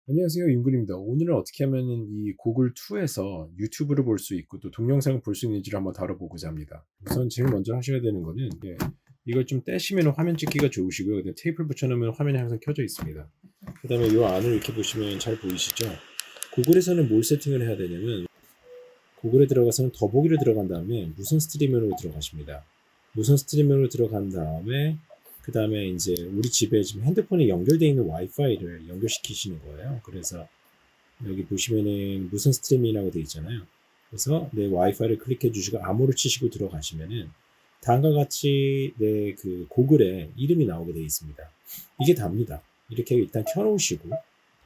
안녕하세요. 윤근입니다. 오늘은 어떻게 하면은 이 구글 2에서 유튜브를 볼 수 있고 또 동영상을 볼 수 있는지를 한번 다뤄보고자 합니다. 우선 제일 먼저 하셔야 되는 거는 이걸 좀 떼시면 화면 찍기가 좋으시고요. 근데 테이프를 붙여놓으면 화면이 항상 켜져 있습니다. 그 다음에 이 안을 이렇게 보시면 잘 보이시죠? 구글에서는 뭘 세팅을 해야 되냐면 구글에 들어가서는 더보기를 들어간 다음에 무선 스트리밍으로 들어가십니다. 무선 스트리밍으로 들어간 다음에 그 다음에 이제 우리 집에 지금 핸드폰에 연결되어 있는 와이파이를 연결시키시는 거예요. 그래서 여기 보시면은 무선 스트리밍이라고 되어 있잖아요. 그래서 내 와이파이를 클릭해 주시고 암호를 치시고 들어가시면은 다음과 같이 내 그 구글에 이름이 나오게 되어 있습니다. 이게 답니다. 이렇게 일단 켜놓으시고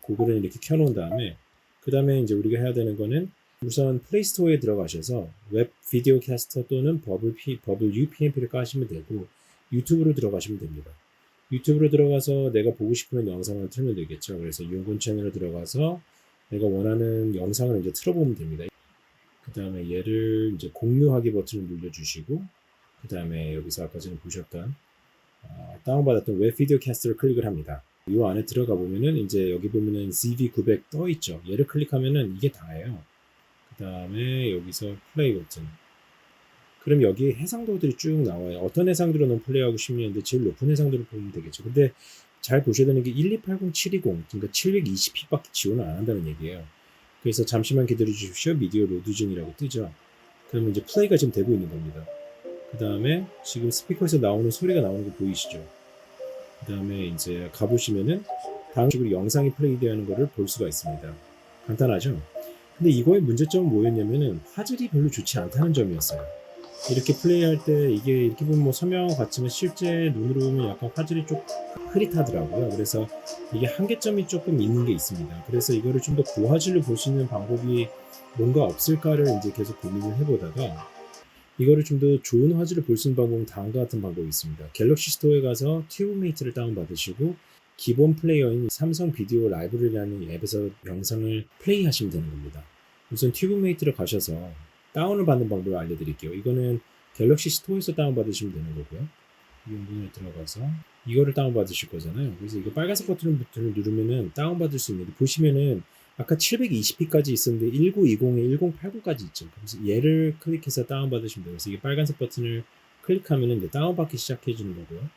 구글은 이렇게 켜놓은 다음에 그 다음에 이제 우리가 해야 되는 거는 우선 플레이스토어에 들어가셔서 웹 비디오 캐스터 또는 버블 UPnP를 까시면 되고 유튜브로 들어가시면 됩니다. 유튜브로 들어가서 내가 보고 싶은 영상을 틀면 되겠죠. 그래서 윤근 채널에 들어가서 내가 원하는 영상을 이제 틀어보면 됩니다. 그 다음에 얘를 이제 공유하기 버튼을 눌러주시고 그 다음에 여기서 아까 전에 보셨던 다운받았던 웹 비디오 캐스터를 클릭을 합니다. 이 안에 들어가 보면은 이제 여기 보면은 ZV900 떠 있죠. 얘를 클릭하면은 이게 다예요. 그 다음에 여기서 플레이 버튼. 그럼 여기 해상도들이 쭉 나와요. 어떤 해상도로 플레이하고 싶냐는데 제일 높은 해상도를 보면 되겠죠. 근데 잘 보셔야 되는 게 1280720 그러니까 720p밖에 지원을 안 한다는 얘기예요. 그래서 잠시만 기다려 주십시오. 미디어 로드 중이라고 뜨죠. 그러면 이제 플레이가 지금 되고 있는 겁니다. 그 다음에 지금 스피커에서 나오는 소리가 나오는 거 보이시죠? 그 다음에 이제 가보시면은 다음 식으로 영상이 플레이되는 거를 볼 수가 있습니다. 간단하죠? 근데 이거의 문제점은 뭐였냐면은 화질이 별로 좋지 않다는 점이었어요. 이렇게 플레이할 때 이게 이렇게 보면 뭐 선명한 것 같지만 실제 눈으로 보면 약간 화질이 좀 흐릿하더라고요. 그래서 이게 한계점이 조금 있는 게 있습니다. 그래서 이거를 좀 더 고화질로 볼 수 있는 방법이 뭔가 없을까를 이제 계속 고민을 해보다가 이거를 좀 더 좋은 화질을 볼 수 있는 방법은 다음과 같은 방법이 있습니다. 갤럭시 스토어에 가서 튜브메이트를 다운받으시고 기본 플레이어인 삼성 비디오 라이브러리라는 앱에서 영상을 플레이하시면 되는 겁니다. 우선 튜브메이트를 가셔서 다운을 받는 방법을 알려드릴게요. 이거는 갤럭시 스토어에서 다운받으시면 되는 거고요. 이 문에 들어가서 이거를 다운받으실 거잖아요. 그래서 이거 빨간색 버튼을 누르면은 다운받을 수 있는데 보시면은 아까 720p까지 있었는데 1920에 1080까지 있죠. 그래서 얘를 클릭해서 다운받으시면 돼요. 그래서 이게 빨간색 버튼을 클릭하면은 이제 다운받기 시작해 주는 거고요.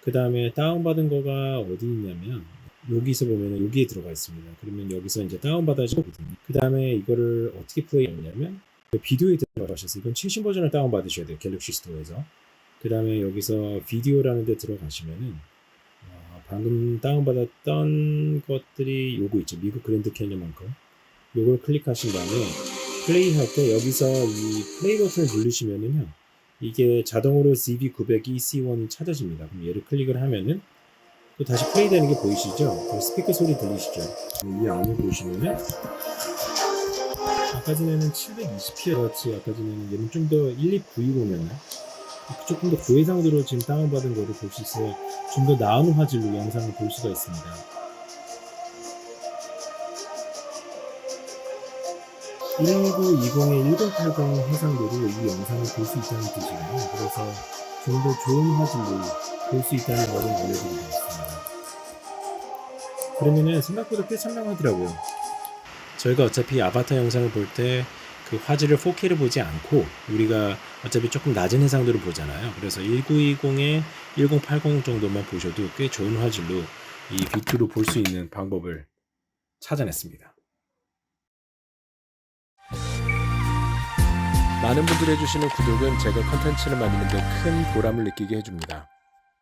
그 다음에 다운받은 거가 어디 있냐면 여기서 보면 여기에 들어가 있습니다. 그러면 여기서 이제 다운받아지거든요. 그 다음에 이거를 어떻게 플레이하냐면 비디오에 들어가셔서 이건 최신 버전을 다운받으셔야 돼요. 갤럭시 스토어에서. 그 다음에 여기서 비디오라는 데 들어가시면은 방금 다운받았던 것들이 요거 있죠. 미국 그랜드 캐니언만큼 요걸 클릭하신 다음에 플레이할 때 여기서 이 플레이 버튼을 누르시면은요 이게 자동으로 ZV900 EC1이 찾아집니다. 그럼 얘를 클릭을 하면은 또 다시 플레이 되는 게 보이시죠? 스피커 소리 들리시죠? 이 안에 보시면은 아까 전에는 720p였지. 아까 전에는 얘는 좀 더 12920이면 조금 더 고해상도로 지금 다운받은 거를 볼 수 있어요. 좀 더 나은 화질로 영상을 볼 수가 있습니다. 1920에 1080 해상도로 이 영상을 볼 수 있다는 뜻이에요. 그래서 좀 더 좋은 화질로 볼 수 있다는 것을 알려드리고 있습니다. 그러면은 생각보다 꽤 선명하더라고요. 저희가 어차피 아바타 영상을 볼 때 그 화질을 4K를 보지 않고 우리가 어차피 조금 낮은 해상도를 보잖아요. 그래서 1920에 1080 정도만 보셔도 꽤 좋은 화질로 이 비트로 볼 수 있는 방법을 찾아냈습니다. 많은 분들이 해주시는 구독은 제가 컨텐츠를 만드는 데 큰 보람을 느끼게 해줍니다.